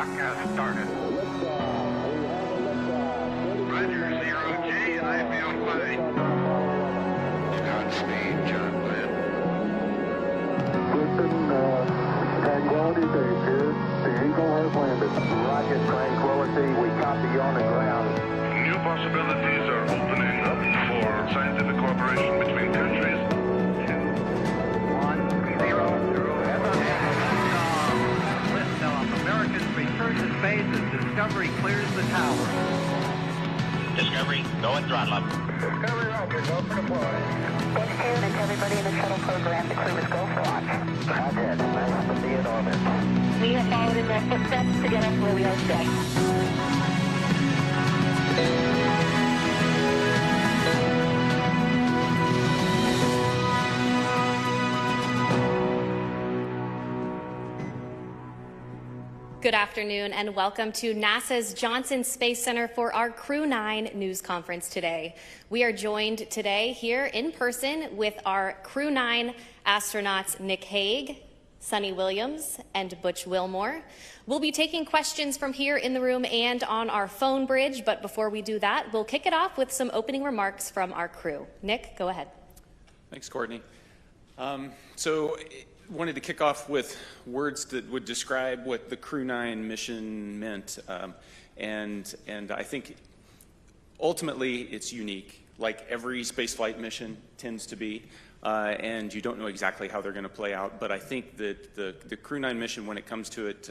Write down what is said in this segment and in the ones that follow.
Broadcast started. Roger, 0G, I feel fine. Godspeed, John Glenn. Houston, Tranquility Base here. The Eagle has landed. Roger, Tranquility, we copy you on the ground. New possibilities are opening up for scientific cooperation between countries. 2, 1, 0, 0. Liftoff. Americans return to space as Discovery clears the tower. Discovery, go and throttle up. Discovery Roger, go for deploy. Thanks, Karen, and to everybody in the shuttle program. The crew is go for launch. Roger, nice to be in orbit. We have followed in their footsteps to get us where we are today. Good afternoon and welcome to NASA's Johnson Space Center for our Crew-9 news conference today. We are joined today here in person with our Crew-9 astronauts Nick Hague, Suni Williams, and Butch Wilmore. We'll be taking questions from here in the room and on our phone bridge, but before we do that, we'll kick it off with some opening remarks from our crew. Nick, go ahead. Thanks, Courtney. Wanted to kick off with words that would describe what the Crew-9 mission meant, and I think ultimately it's unique, like every spaceflight mission tends to be, and you don't know exactly how they're going to play out. But I think that the Crew-9 mission, when it comes to it,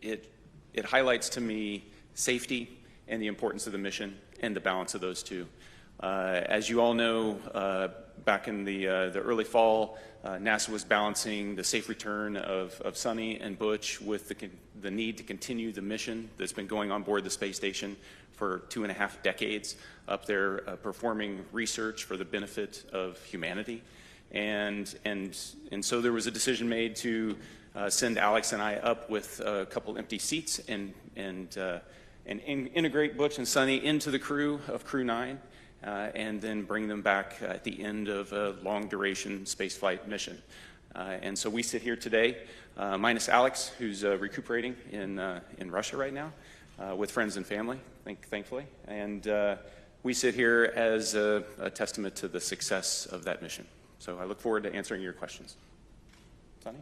it highlights to me safety and the importance of the mission and the balance of those two. As you all know, back in the early fall, NASA was balancing the safe return of Suni and Butch with the need to continue the mission that's been going on board the space station for 2.5 decades up there, performing research for the benefit of humanity. And so there was a decision made to send Alex and I up with a couple empty seats and integrate Butch and Suni into the crew of Crew-9. And then bring them back at the end of a long-duration spaceflight mission. And so we sit here today, minus Alex, who's recuperating in Russia right now, with friends and family, thankfully. And we sit here as a testament to the success of that mission. So I look forward to answering your questions. Suni?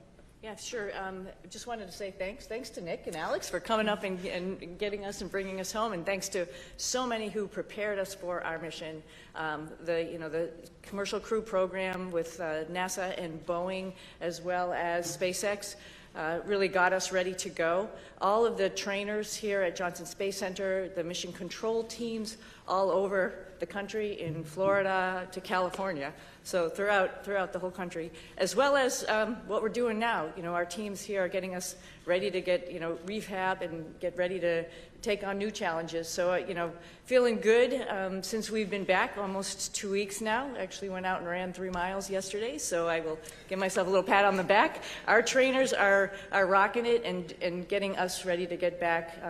Yeah, sure. Just wanted to say thanks. Thanks to Nick and Alex for coming up and getting us and bringing us home, and thanks to so many who prepared us for our mission. The commercial crew program with NASA and Boeing, as well as SpaceX, really got us ready to go. All of the trainers here at Johnson Space Center, the mission control teams all over the country, in Florida to California, so throughout the whole country, as well as what we're doing now. Our teams here are getting us ready to get rehab and get ready to take on new challenges. So feeling good since we've been back almost 2 weeks now. Actually went out and ran 3 miles yesterday, so I will give myself a little pat on the back. Our trainers are rocking it and getting us ready to get back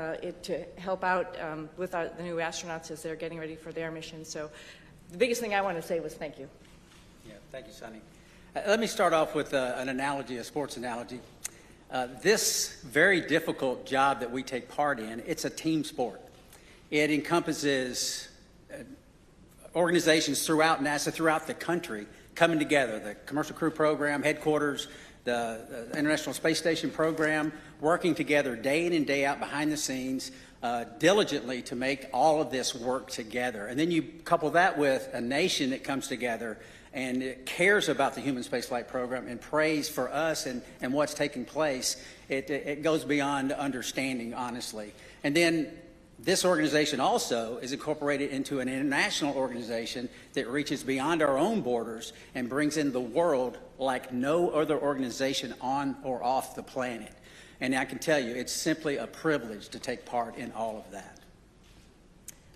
to help out with the new astronauts as they're getting ready for their mission. So the biggest thing I want to say was thank you. Yeah, thank you, Suni. Let me start off with an analogy, a sports analogy. This very difficult job that we take part in, it's a team sport. It encompasses organizations throughout NASA, throughout the country, coming together. The Commercial Crew Program, headquarters, the International Space Station program, working together day in and day out behind the scenes, diligently to make all of this work together. And then you couple that with a nation that comes together and it cares about the human spaceflight program and prays for us and what's taking place. It goes beyond understanding, honestly. And then this organization also is incorporated into an international organization that reaches beyond our own borders and brings in the world like no other organization on or off the planet. And I can tell you, it's simply a privilege to take part in all of that.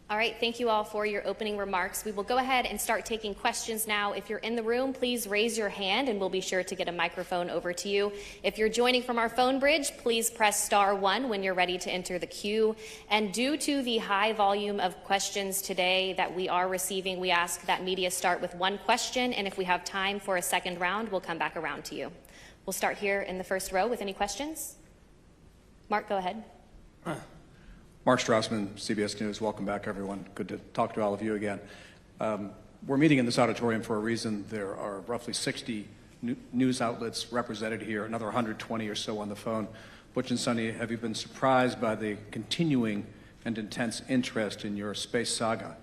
All right, thank you all for your opening remarks. We will go ahead and start taking questions now. If you're in the room, please raise your hand and we'll be sure to get a microphone over to you. If you're joining from our phone bridge, please press *1 when you're ready to enter the queue. And due to the high volume of questions today that we are receiving, we ask that media start with 1 question, and if we have time for a second round, we'll come back around to you. We'll start here in the first row with any questions. Mark, go ahead. Mark Strassman, CBS News. Welcome back, everyone. Good to talk to all of you again. We're meeting in this auditorium for a reason. There are roughly 60 news outlets represented here, another 120 or so on the phone. Butch and Suni, have you been surprised by the continuing and intense interest in your space saga?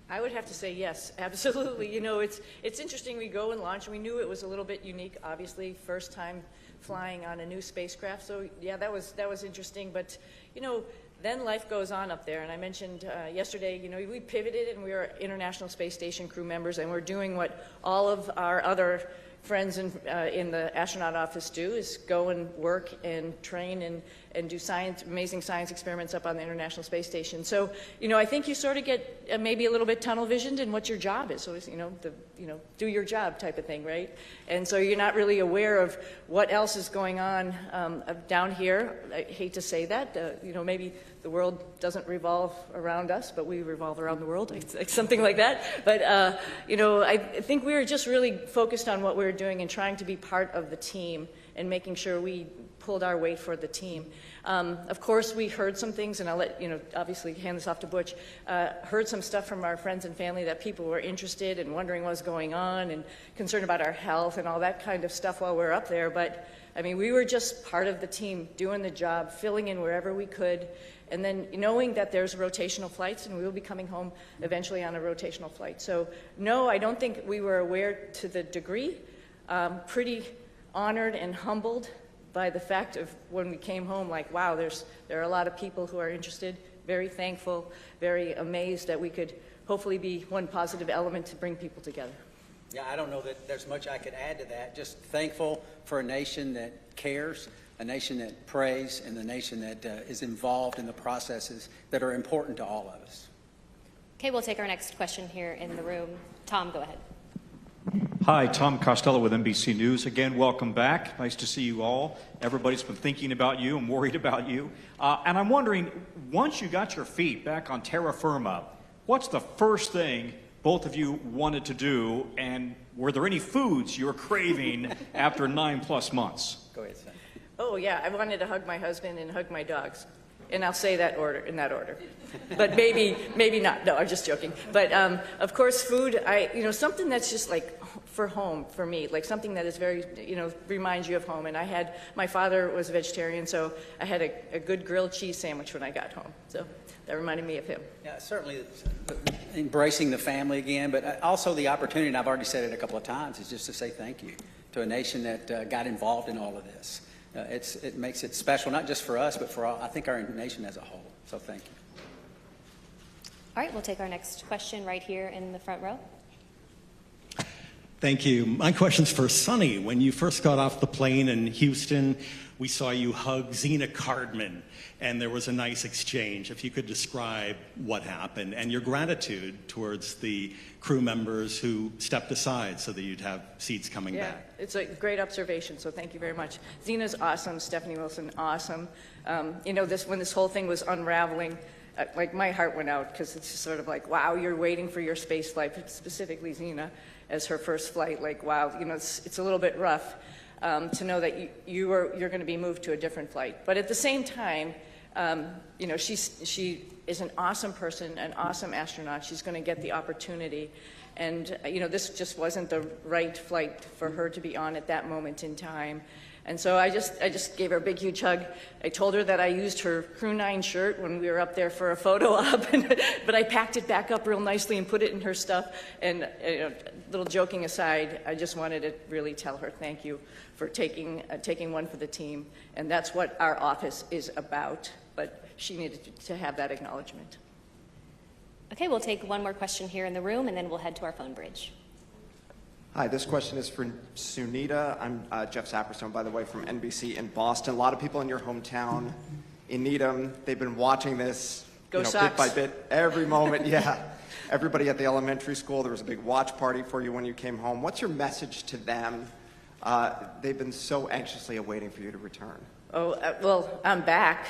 I would have to say yes, absolutely. You know, it's interesting. We go and launch, and we knew it was a little bit unique, obviously, first time flying on a new spacecraft. So yeah, that was interesting. But you know, then life goes on up there. And I mentioned yesterday, you know, we pivoted and we are International Space Station crew members, and we're doing what all of our other friends in the astronaut office do, is go and work and train and do amazing science experiments up on the International Space Station. So, you know, I think you sort of get maybe a little bit tunnel visioned in what your job is. So, it's, you know, do your job type of thing, right? And so you're not really aware of what else is going on down here. I hate to say that, you know, maybe the world doesn't revolve around us, but we revolve around the world, like something like that. But, you know, I think we were just really focused on what we were doing and trying to be part of the team and making sure we pulled our weight for the team. Of course, we heard some things, and I'll let, you know, obviously hand this off to Butch, heard some stuff from our friends and family that people were interested and wondering what was going on and concerned about our health and all that kind of stuff while we were up there. But, I mean, we were just part of the team, doing the job, filling in wherever we could, and then knowing that there's rotational flights, and we will be coming home eventually on a rotational flight. So, no, I don't think we were aware to the degree. Pretty honored and humbled by the fact of when we came home, like, wow, there are a lot of people who are interested, very thankful, very amazed that we could hopefully be one positive element to bring people together. Yeah, I don't know that there's much I could add to that. Just thankful for a nation that cares, a nation that prays, and a nation that is involved in the processes that are important to all of us. Okay, we'll take our next question here in the room. Tom, go ahead. Hi, Tom Costello with NBC News. Again, welcome back. Nice to see you all. Everybody's been thinking about you and worried about you. And I'm wondering, once you got your feet back on terra firma, what's the first thing both of you wanted to do, and were there any foods you were craving after 9+ months? Go ahead, Sam. Oh, yeah, I wanted to hug my husband and hug my dogs. And I'll say that in that order. But maybe not. No, I'm just joking. But of course, food, you know, something that's just like for home for me, like something that is very, you know, reminds you of home. And my father was a vegetarian, so I had a good grilled cheese sandwich when I got home. So that reminded me of him. Yeah, certainly embracing the family again, but also the opportunity, and I've already said it a couple of times, is just to say thank you to a nation that got involved in all of this. It makes it special, not just for us, but for all, I think our nation as a whole. So thank you. All right, we'll take our next question right here in the front row. Thank you. My question's for Suni. When you first got off the plane in Houston, we saw you hug Zena Cardman, and there was a nice exchange. If you could describe what happened and your gratitude towards the crew members who stepped aside so that you'd have seats coming back. It's a great observation, so thank you very much. Zena's awesome, Stephanie Wilson, awesome. You know, when this whole thing was unraveling, like my heart went out, because it's just sort of like, wow, you're waiting for your space flight, specifically Zena as her first flight. Like, wow, you know, it's a little bit rough to know that you're going to be moved to a different flight. But at the same time, you know, she is an awesome person, an awesome astronaut. She's going to get the opportunity. And, you know, this just wasn't the right flight for her to be on at that moment in time. And so I just gave her a big, huge hug. I told her that I used her Crew-9 shirt when we were up there for a photo op, but I packed it back up real nicely and put it in her stuff. And, you know, little joking aside, I just wanted to really tell her thank you for taking one for the team. And that's what our office is about. But she needed to have that acknowledgement. Okay, we'll take one more question here in the room, and then we'll head to our phone bridge. Hi, this question is for Sunita. I'm Jeff Saperstone, by the way, from NBC in Boston. A lot of people in your hometown in Needham, they've been watching this bit by bit, every moment. Yeah, everybody at the elementary school, there was a big watch party for you when you came home. What's your message to them? They've been so anxiously awaiting for you to return. Oh, well, I'm back.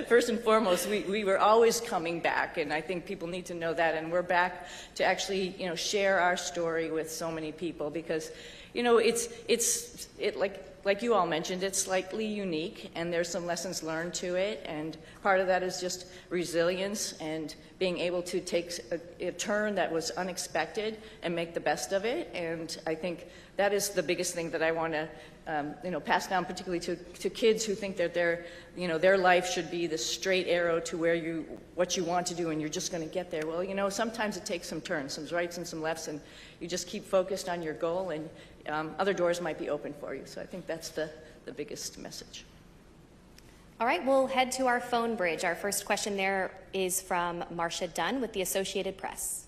First and foremost, we were always coming back, and I think people need to know that, and we're back to actually, you know, share our story with so many people, because, you know, it's like like you all mentioned, it's slightly unique, and there's some lessons learned to it, and part of that is just resilience and being able to take a turn that was unexpected and make the best of it. And I think that is the biggest thing that I want to pass down, particularly to kids who think that their life should be the straight arrow to what you want to do, and you're just going to get there. Well, sometimes it takes some turns, some rights and some lefts, and you just keep focused on your goal, and other doors might be open for you. So I think that's the biggest message. All right, we'll head to our phone bridge. Our first question there is from Marcia Dunn with the Associated Press.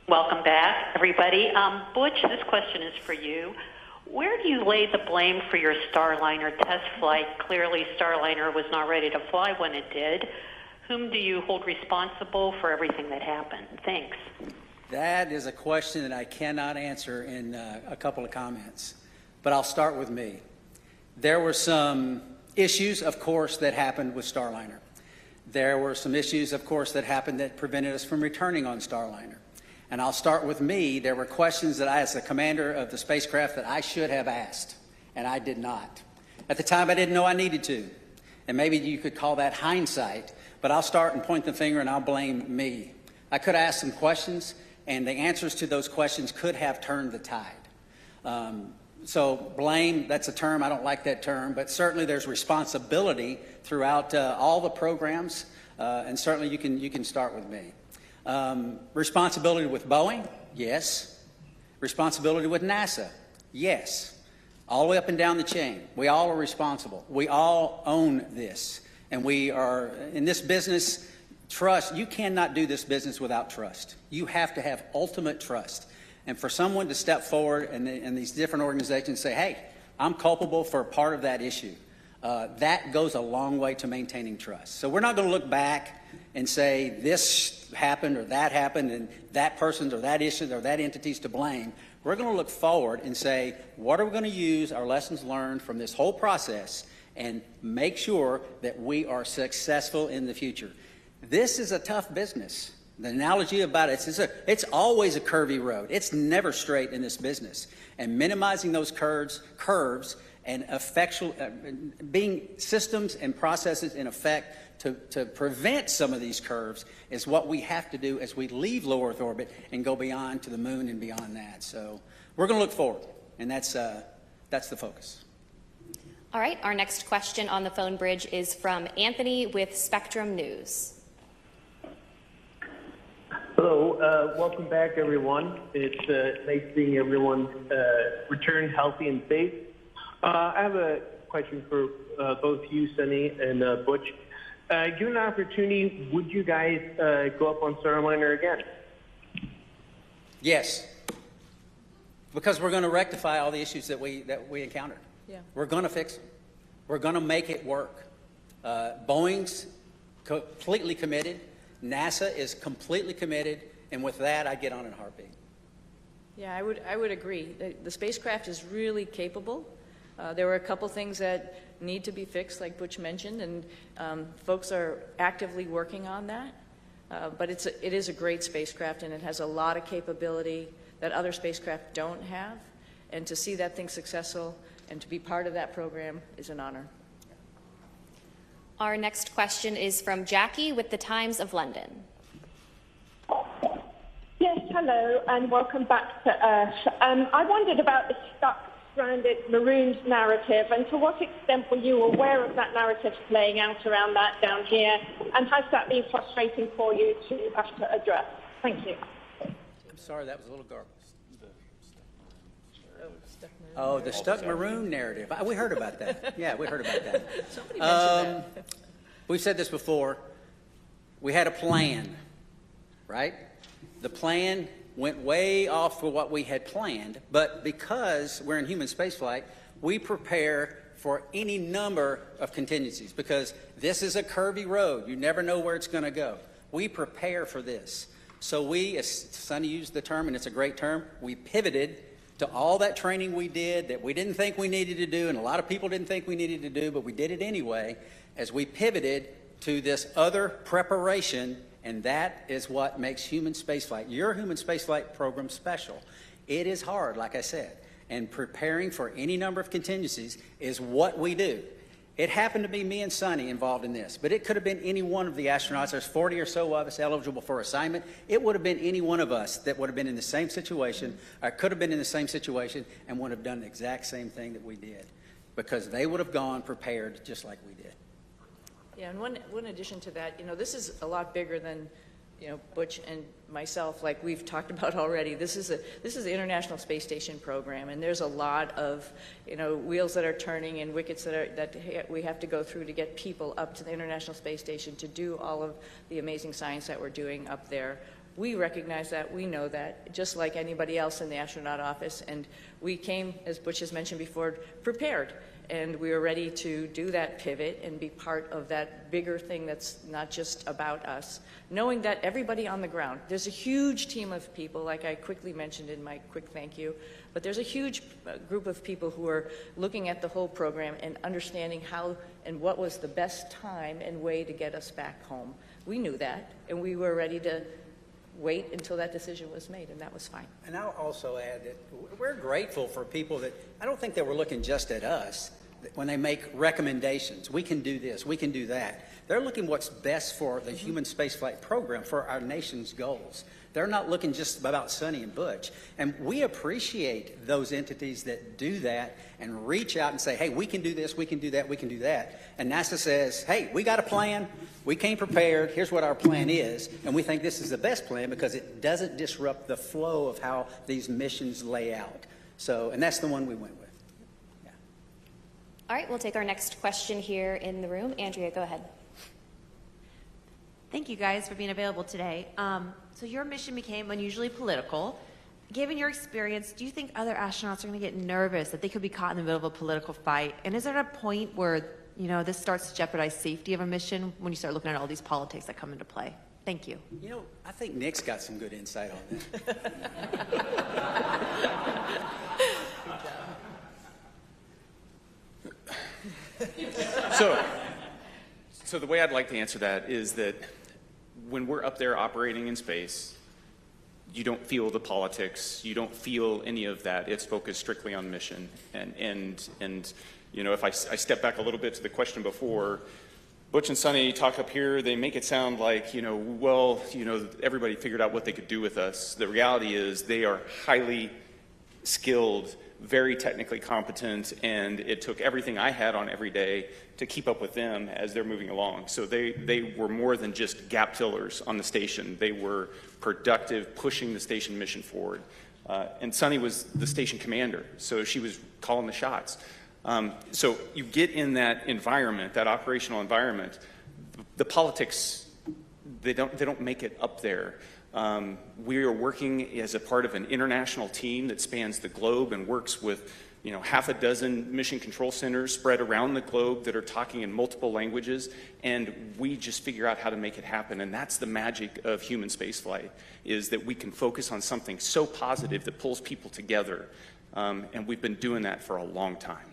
Welcome back, everybody. Butch, this question is for you. Where do you lay the blame for your Starliner test flight? Clearly, Starliner was not ready to fly when it did. Whom do you hold responsible for everything that happened? Thanks. That is a question that I cannot answer in a couple of comments, but I'll start with me. There were some issues, of course, that happened with Starliner. There were some issues, of course, that happened that prevented us from returning on Starliner. And I'll start with me. There were questions that I, as the commander of the spacecraft, that I should have asked, and I did not. At the time, I didn't know I needed to. And maybe you could call that hindsight, but I'll start and point the finger and I'll blame me. I could have asked some questions, and the answers to those questions could have turned the tide. So blame, that's a term, I don't like that term, but certainly there's responsibility throughout all the programs, and certainly you can start with me. Responsibility with Boeing, yes. Responsibility with NASA, yes. All the way up and down the chain. We all are responsible. We all own this. And we are, in this business, trust, you cannot do this business without trust. You have to have ultimate trust. And for someone to step forward and these different organizations say, hey, I'm culpable for part of that issue, that goes a long way to maintaining trust. So we're not going to look back and say this happened or that happened and that person or that issue or that entity's to blame. We're going to look forward and say, what are we going to use our lessons learned from this whole process and make sure that we are successful in the future. This is a tough business. The analogy about it, it's always a curvy road. It's never straight in this business. And minimizing those curves and being systems and processes in effect to prevent some of these curves is what we have to do as we leave low Earth orbit and go beyond to the moon and beyond that. So we're going to look forward, and that's the focus. All right, our next question on the phone bridge is from Anthony with Spectrum News. Hello, welcome back, everyone. It's nice seeing everyone return healthy and safe. I have a question for both you, Suni, and Butch. Given an opportunity, would you guys go up on Starliner again? Yes, because we're going to rectify all the issues that we encountered. Yeah. We're going to fix them. We're going to make it work. Boeing's completely committed. NASA is completely committed, and with that, I get on in a heartbeat. Yeah, I would agree. The spacecraft is really capable. There were a couple things that need to be fixed, like Butch mentioned, and folks are actively working on that. But it is a great spacecraft, and it has a lot of capability that other spacecraft don't have. And to see that thing successful and to be part of that program is an honor. Our next question is from Jackie with the Times of London. Yes, hello, and welcome back to Earth. I wondered about the stuck, stranded maroons narrative, and to what extent were you aware of that narrative playing out around that down here, and has that been frustrating for you to have to address? Thank you. I'm sorry, that was a little garbled. Oh, the stuck maroon narrative. We heard about that. Yeah, we heard about that. Somebody mentioned that. We've said this before. We had a plan, right? The plan went way off for what we had planned, but because we're in human spaceflight, we prepare for any number of contingencies because this is a curvy road. You never know where it's going to go. We prepare for this. So we, as Suni used the term, and it's a great term, we pivoted to all that training we did that we didn't think we needed to do, and a lot of people didn't think we needed to do, but we did it anyway, as we pivoted to this other preparation, and that is what makes human spaceflight, your human spaceflight program, special. It is hard, like I said, and preparing for any number of contingencies is what we do. It happened to be me and Suni involved in this, but it could have been any one of the astronauts. There's 40 or so of us eligible for assignment. It would have been any one of us that would have been in the same situation, or could have been in the same situation, and would have done the exact same thing that we did, because they would have gone prepared just like we did. Yeah, and one addition to that, this is a lot bigger than, Butch and myself, like we've talked about already. This is the International Space Station program, and there's a lot of, wheels that are turning and wickets that we have to go through to get people up to the International Space Station to do all of the amazing science that we're doing up there. We recognize that, we know that, just like anybody else in the astronaut office, and we came, as Butch has mentioned before, prepared. And we were ready to do that pivot and be part of that bigger thing that's not just about us. Knowing that everybody on the ground, there's a huge team of people, like I quickly mentioned in my quick thank you, but there's a huge group of people who are looking at the whole program and understanding how and what was the best time and way to get us back home. We knew that, and we were ready to wait until that decision was made, and that was fine. And I'll also add that we're grateful for people that, I don't think they were looking just at us when they make recommendations. We can do this, we can do that. They're looking what's best for the human spaceflight program, for our nation's goals. They're not looking just about Suni and Butch. And we appreciate those entities that do that and reach out and say, hey, we can do this, we can do that, we can do that. And NASA says, hey, we got a plan, we came prepared, here's what our plan is, and we think this is the best plan because it doesn't disrupt the flow of how these missions lay out. So, and that's the one we went with. All right, we'll take our next question here in the room. Andrea, go ahead. Thank you guys for being available today. So your mission became unusually political. Given your experience, do you think other astronauts are going to get nervous that they could be caught in the middle of a political fight? And is there a point where, this starts to jeopardize safety of a mission when you start looking at all these politics that come into play? Thank you. I think Nick's got some good insight on that. So the way I'd like to answer that is that when we're up there operating in space, you don't feel the politics, you don't feel any of that. It's focused strictly on mission. And if I step back a little bit to the question before, Butch and Suni talk up here, they make it sound like, everybody figured out what they could do with us. The reality is they are highly skilled, very technically competent, and it took everything I had on every day to keep up with them as they're moving along. So they were more than just gap fillers on the station. They were productive, pushing the station mission forward. And Suni was the station commander, so she was calling the shots. So you get in that environment, that operational environment, the politics, they don't make it up there. We are working as a part of an international team that spans the globe and works with half a dozen mission control centers spread around the globe that are talking in multiple languages, and we just figure out how to make it happen. And that's the magic of human spaceflight, is that we can focus on something so positive that pulls people together, and we've been doing that for a long time.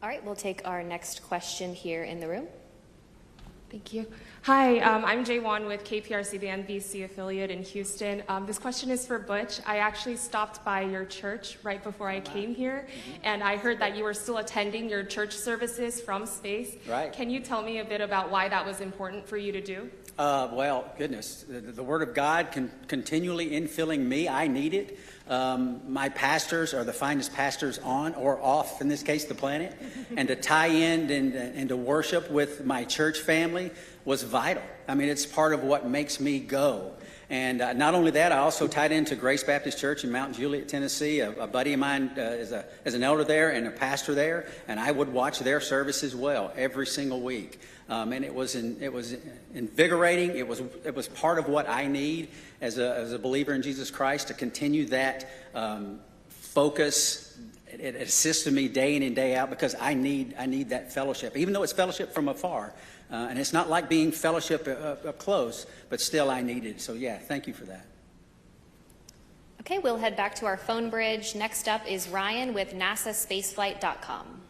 All right, we'll take our next question here in the room. Thank you. Hi, I'm Jay Wan with KPRC, the NBC affiliate in Houston. This question is for Butch. I actually stopped by your church right before I came here, and I heard that you were still attending your church services from space. Right. Can you tell me a bit about why that was important for you to do? Well, goodness, the Word of God continually infilling me. I need it. My pastors are the finest pastors on or off, in this case, the planet. And to tie in and to worship with my church family was vital. I mean, it's part of what makes me go. And not only that, I also tied into Grace Baptist Church in Mount Juliet, Tennessee. A buddy of mine is an elder there and a pastor there, and I would watch their service as well every single week. And it was invigorating. It was part of what I need as a believer in Jesus Christ, to continue that focus. It assisted me day in and day out, because I need that fellowship, even though it's fellowship from afar. And it's not like being fellowship up close, but still I need it. So yeah, thank you for that. Okay, we'll head back to our phone bridge. Next up is Ryan with NASAspaceflight.com.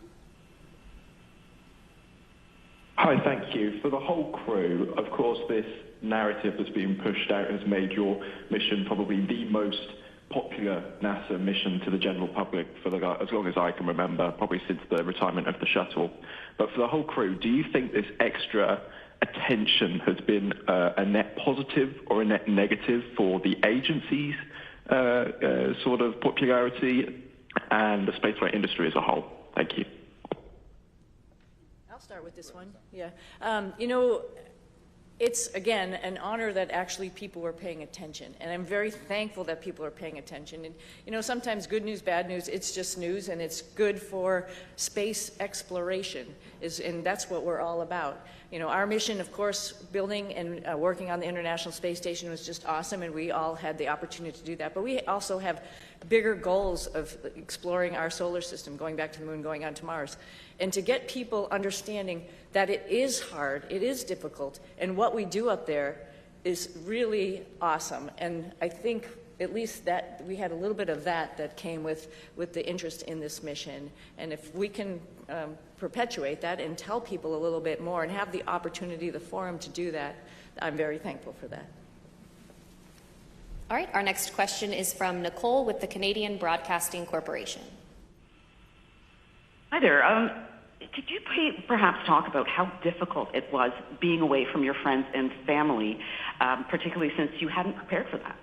Hi, thank you. For the whole crew, of course, this narrative that's being pushed out has made your mission probably the most popular NASA mission to the general public for as long as I can remember, probably since the retirement of the shuttle. But for the whole crew, do you think this extra attention has been a net positive or a net negative for the agency's sort of popularity and the spaceflight industry as a whole? Thank you. I'll start with this one. Yeah. It's, again, an honor that actually people are paying attention. And I'm very thankful that people are paying attention. And, sometimes good news, bad news, it's just news, and it's good for space exploration, and that's what we're all about. Our mission, of course, building and working on the International Space Station was just awesome, and we all had the opportunity to do that. But we also have bigger goals of exploring our solar system, going back to the moon, going on to Mars. And to get people understanding that it is hard, it is difficult, and what we do up there is really awesome. And I think at least that we had a little bit of that came with the interest in this mission. And if we can perpetuate that and tell people a little bit more and have the opportunity, the forum to do that, I'm very thankful for that. All right, our next question is from Nicole with the Canadian Broadcasting Corporation. Hi there. Could you perhaps talk about how difficult it was being away from your friends and family, particularly since you hadn't prepared for that?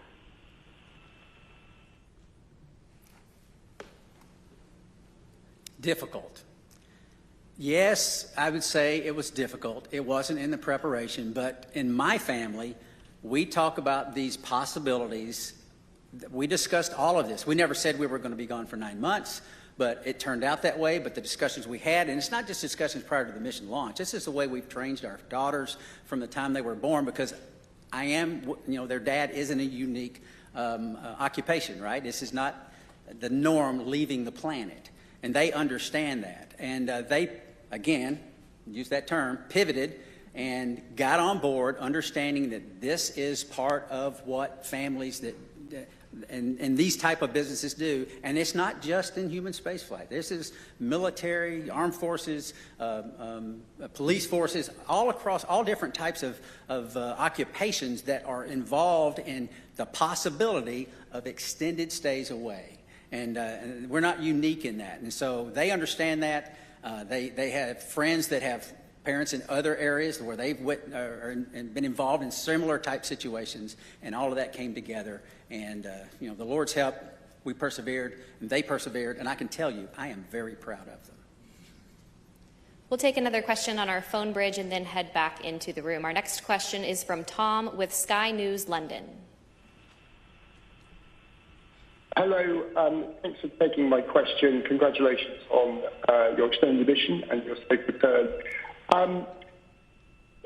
Difficult. Yes, I would say it was difficult. It wasn't in the preparation, but in my family, we talk about these possibilities. We discussed all of this. We never said we were going to be gone for 9 months, but it turned out that way. But the discussions we had, and it's not just discussions prior to the mission launch, this is the way we've trained our daughters from the time they were born, because their dad isn't a unique occupation, right? This is not the norm leaving the planet. And they understand that. And they, again, use that term, pivoted and got on board, understanding that this is part of what families and these type of businesses do. And it's not just in human spaceflight. This is military, armed forces, police forces, all across all different types of occupations that are involved in the possibility of extended stays away. And we're not unique in that. And so they understand that. They have friends that have parents in other areas where they've been involved in similar type situations, and all of that came together. And the Lord's help, we persevered, and they persevered, and I can tell you, I am very proud of them. We'll take another question on our phone bridge and then head back into the room. Our next question is from Tom with Sky News London. Hello, thanks for taking my question. Congratulations on your extended mission and your safe return.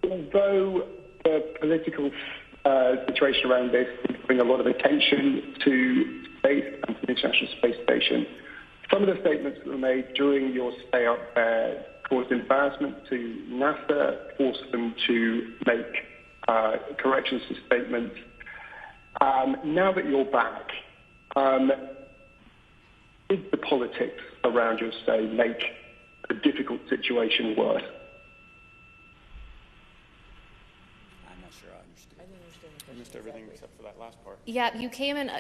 Although the political situation around this is bringing a lot of attention to space and to the International Space Station, some of the statements that were made during your stay up there caused embarrassment to NASA, forced them to make corrections to statements. Now that you're back, did the politics around your stay make a difficult situation worse? I'm not sure I understand. I missed everything except for that last part. Yeah, you came in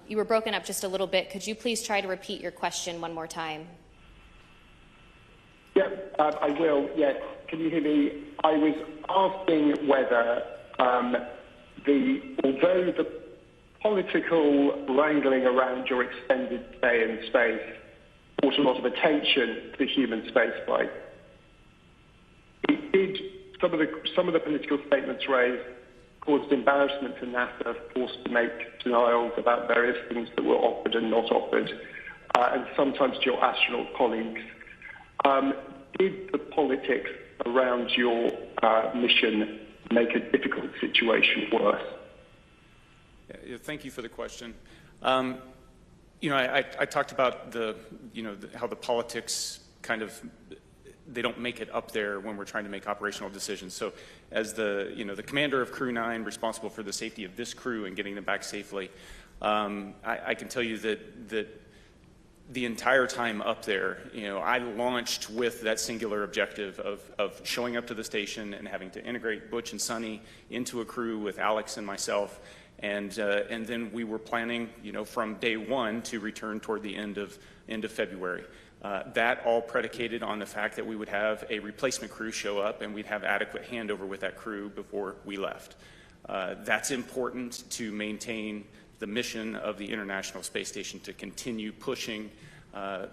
you were broken up just a little bit. Could you please try to repeat your question one more time? Yeah, I will. Yes. Can you hear me? I was asking whether, although the political wrangling around your extended stay in space brought a lot of attention to human spaceflight, some of the political statements raised caused embarrassment to NASA, forced to make denials about various things that were offered and not offered, and sometimes to your astronaut colleagues. Did the politics around your mission make a difficult situation worse? Yeah, thank you for the question. I talked about how the politics kind of, they don't make it up there when we're trying to make operational decisions. So as the commander of Crew-9, responsible for the safety of this crew and getting them back safely, I can tell you that the entire time up there, I launched with that singular objective of showing up to the station and having to integrate Butch and Suni into a crew with Alex and myself, And then we were planning, from day one to return toward the end of February. That all predicated on the fact that we would have a replacement crew show up and we'd have adequate handover with that crew before we left. That's important to maintain the mission of the International Space Station, to continue pushing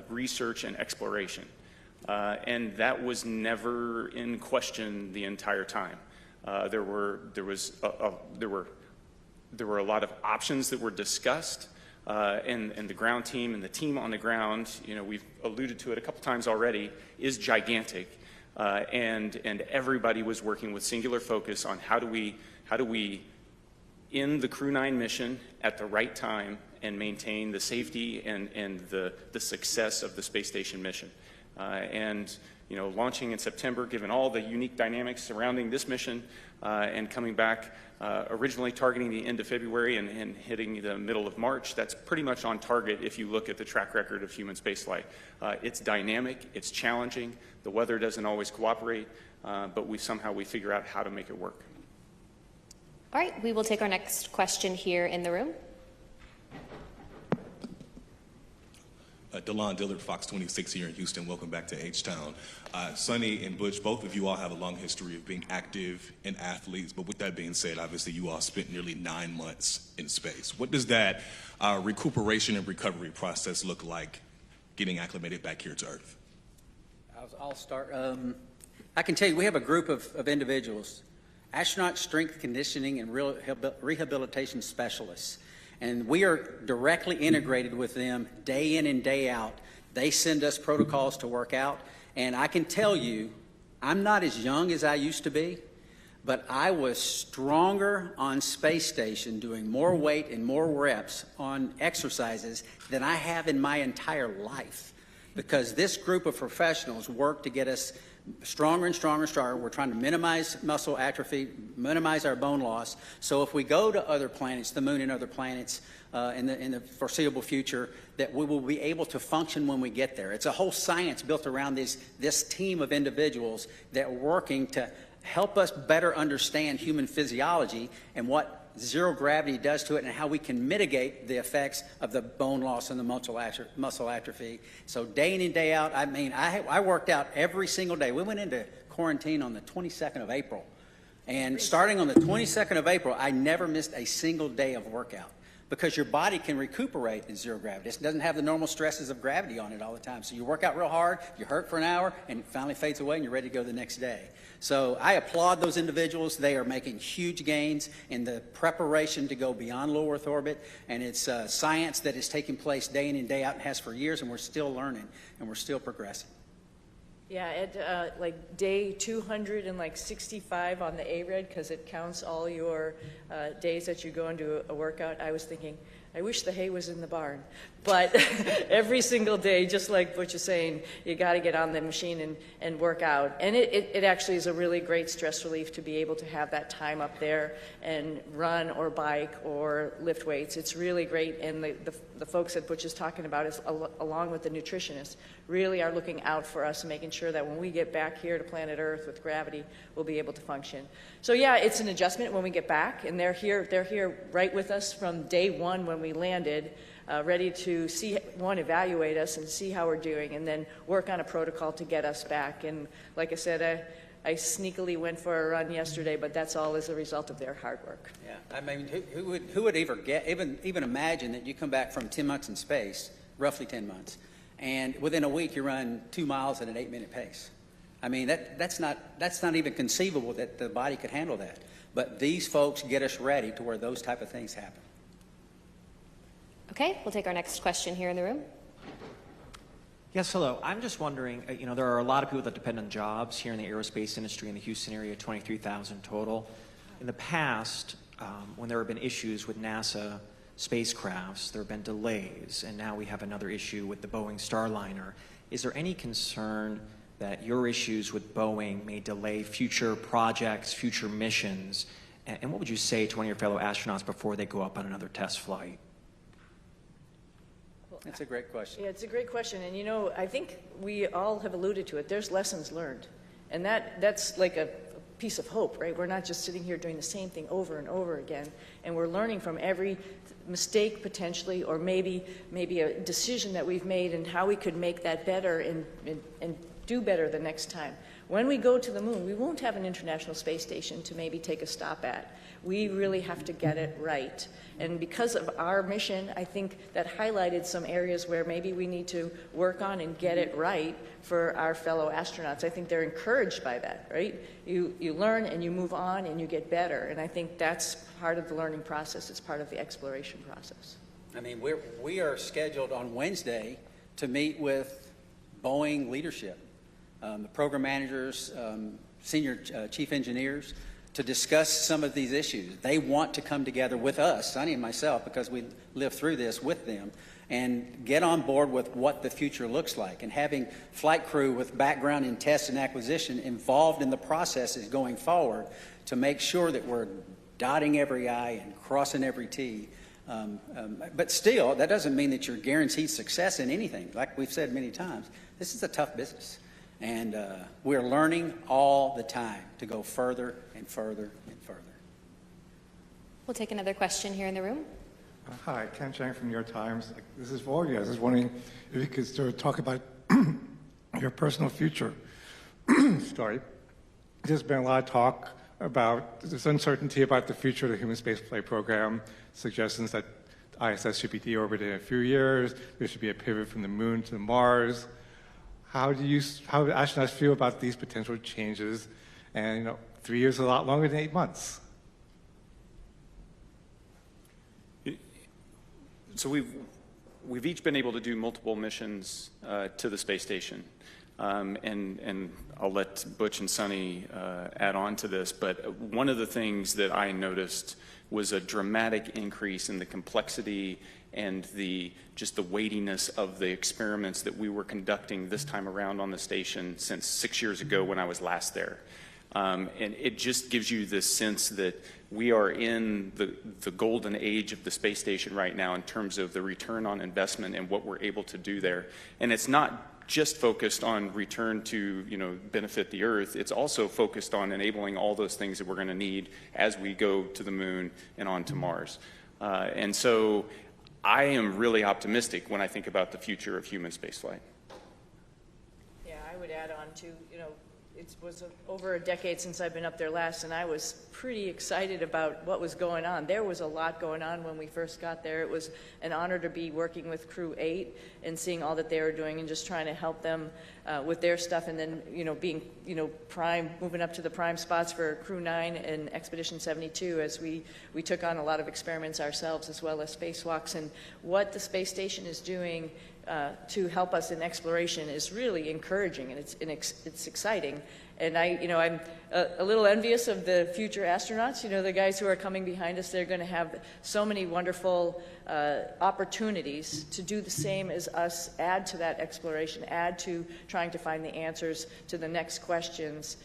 research and exploration. And that was never in question the entire time. There were a lot of options that were discussed, and the ground team and the team on the ground, we've alluded to it a couple times already, is gigantic, and everybody was working with singular focus on how do we end the Crew-9 mission at the right time and maintain the safety and the success of the space station mission. And launching in September, given all the unique dynamics surrounding this mission, and coming back originally targeting the end of February and hitting the middle of March, that's pretty much on target if you look at the track record of human spaceflight. It's dynamic, it's challenging, the weather doesn't always cooperate, but we figure out how to make it work. All right, we will take our next question here in the room. DeLon Dillard, Fox 26 here in Houston. Welcome back to H-Town. Suni and Butch, both of you all have a long history of being active and athletes, but with that being said, obviously you all spent nearly 9 months in space. What does that recuperation and recovery process look like getting acclimated back here to Earth? I'll start. I can tell you we have a group of individuals, astronaut strength conditioning and rehabilitation specialists. And we are directly integrated with them day in and day out. They send us protocols to work out. And I can tell you, I'm not as young as I used to be, but I was stronger on space station doing more weight and more reps on exercises than I have in my entire life. Because this group of professionals work to get us stronger and stronger and stronger. We're trying to minimize muscle atrophy, minimize our bone loss. So if we go to other planets, the moon and other planets in the foreseeable future, that we will be able to function when we get there. It's a whole science built around this team of individuals that are working to help us better understand human physiology and what zero gravity does to it and how we can mitigate the effects of the bone loss and the muscle atrophy. So day in and day out, I worked out every single day. We went into quarantine on the 22nd of April. And starting on the 22nd of April, I never missed a single day of workout because your body can recuperate in zero gravity. It doesn't have the normal stresses of gravity on it all the time. So you work out real hard, you hurt for an hour, and it finally fades away and you're ready to go the next day. So I applaud those individuals. They are making huge gains in the preparation to go beyond low Earth orbit, and it's science that is taking place day in and day out and has for years, and we're still learning and we're still progressing. Yeah, at like day 265 on the ARED, because it counts all your days that you go into a workout, I was thinking, I wish the hay was in the barn. But every single day, just like Butch is saying, you got to get on the machine and work out. And it actually is a really great stress relief to be able to have that time up there and run or bike or lift weights. It's really great. And the folks that Butch is talking about, is along with the nutritionists, really are looking out for us and making sure that when we get back here to planet Earth with gravity, we'll be able to function. So yeah, it's an adjustment when we get back, and they're here right with us from day one when we landed, ready to evaluate us and see how we're doing, and then work on a protocol to get us back. And like I said, I sneakily went for a run yesterday, but that's all as a result of their hard work. Yeah, I mean, who would even imagine that you come back from 10 months in space, roughly 10 months, and within a week you run 2 miles at an 8-minute pace? I mean, that's not even conceivable that the body could handle that. But these folks get us ready to where those type of things happen. Okay, we'll take our next question here in the room. Yes, hello. I'm just wondering, there are a lot of people that depend on jobs here in the aerospace industry in the Houston area, 23,000 total. In the past, when there have been issues with NASA spacecrafts, there have been delays, and now we have another issue with the Boeing Starliner. Is there any concern that your issues with Boeing may delay future projects, future missions? And what would you say to one of your fellow astronauts before they go up on another test flight? That's a great question. Yeah, it's a great question. And I think we all have alluded to it. There's lessons learned. And that's like a piece of hope, right? We're not just sitting here doing the same thing over and over again, and we're learning from every mistake potentially, or maybe a decision that we've made and how we could make that better and do better the next time. When we go to the moon, we won't have an International Space Station to maybe take a stop at. We really have to get it right. And because of our mission, I think that highlighted some areas where maybe we need to work on and get it right for our fellow astronauts. I think they're encouraged by that, right? You learn and you move on and you get better. And I think that's part of the learning process. It's part of the exploration process. I mean, we are scheduled on Wednesday to meet with Boeing leadership, the program managers, senior chief engineers, to discuss some of these issues. They want to come together with us, Suni and myself, because we lived through this with them, and get on board with what the future looks like. And having flight crew with background in test and acquisition involved in the processes going forward to make sure that we're dotting every I and crossing every T. But still, that doesn't mean that you're guaranteed success in anything. Like we've said many times, this is a tough business. And we're learning all the time to go further and further and further. We'll take another question here in the room. Hi, Ken Chang from New York Times. This is for you. I was just wondering if you could sort of talk about your personal future. Sorry. There's been a lot of talk about this uncertainty about the future of the human spaceflight program, suggestions that ISS should be deorbited in a few years, there should be a pivot from the moon to Mars. How do astronauts feel about these potential changes? And 3 years is a lot longer than 8 months. So we've each been able to do multiple missions to the space station. And I'll let Butch and Suni add on to this, but one of the things that I noticed was a dramatic increase in the complexity and just the weightiness of the experiments that we were conducting this time around on the station since 6 years ago when I was last there. And it just gives you this sense that we are in the golden age of the space station right now in terms of the return on investment and what we're able to do there. And it's not just focused on return to benefit the Earth. It's also focused on enabling all those things that we're going to need as we go to the moon and on to Mars. And so I am really optimistic when I think about the future of human spaceflight. Yeah, I would add on to, it was over a decade since I've been up there last, and I was pretty excited about what was going on. There was a lot going on when we first got there. It was an honor to be working with Crew-9 and seeing all that they were doing and just trying to help them with their stuff, and then being prime, moving up to the prime spots for Crew-9 and Expedition 72 as we took on a lot of experiments ourselves as well as spacewalks. And what the space station is doing to help us in exploration is really encouraging, and it's exciting. And I'm a little envious of the future astronauts. The guys who are coming behind us, they're going to have so many wonderful opportunities to do the same as us, add to that exploration, add to trying to find the answers to the next questions.